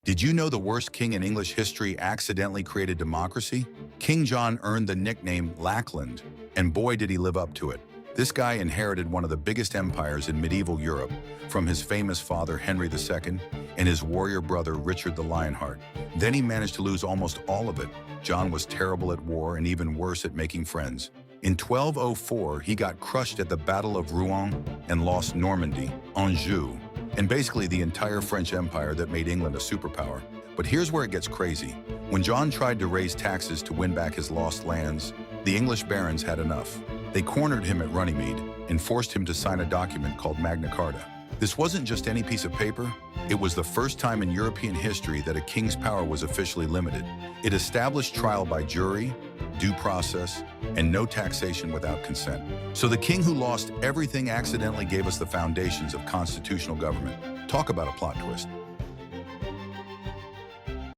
Did you know the worst king in English history accidentally created democracy? King John earned the nickname Lackland, and boy did he live up to it. This guy inherited one of the biggest empires in medieval Europe from his famous father Henry II and his warrior brother Richard the Lionheart. Then he managed to lose almost all of it. John was terrible at war and even worse at making friends. In 1204, he got crushed at the Battle of Rouen and lost Normandy, Anjou, and basically the entire French Empire that made England a superpower. But here's where it gets crazy. When John tried to raise taxes to win back his lost lands, the English barons had enough. They cornered him at Runnymede and forced him to sign a document called Magna Carta. This wasn't just any piece of paper. It was the first time in European history that a king's power was officially limited. It established trial by jury, due process, and no taxation without consent. So the king who lost everything accidentally gave us the foundations of constitutional government. Talk about a plot twist.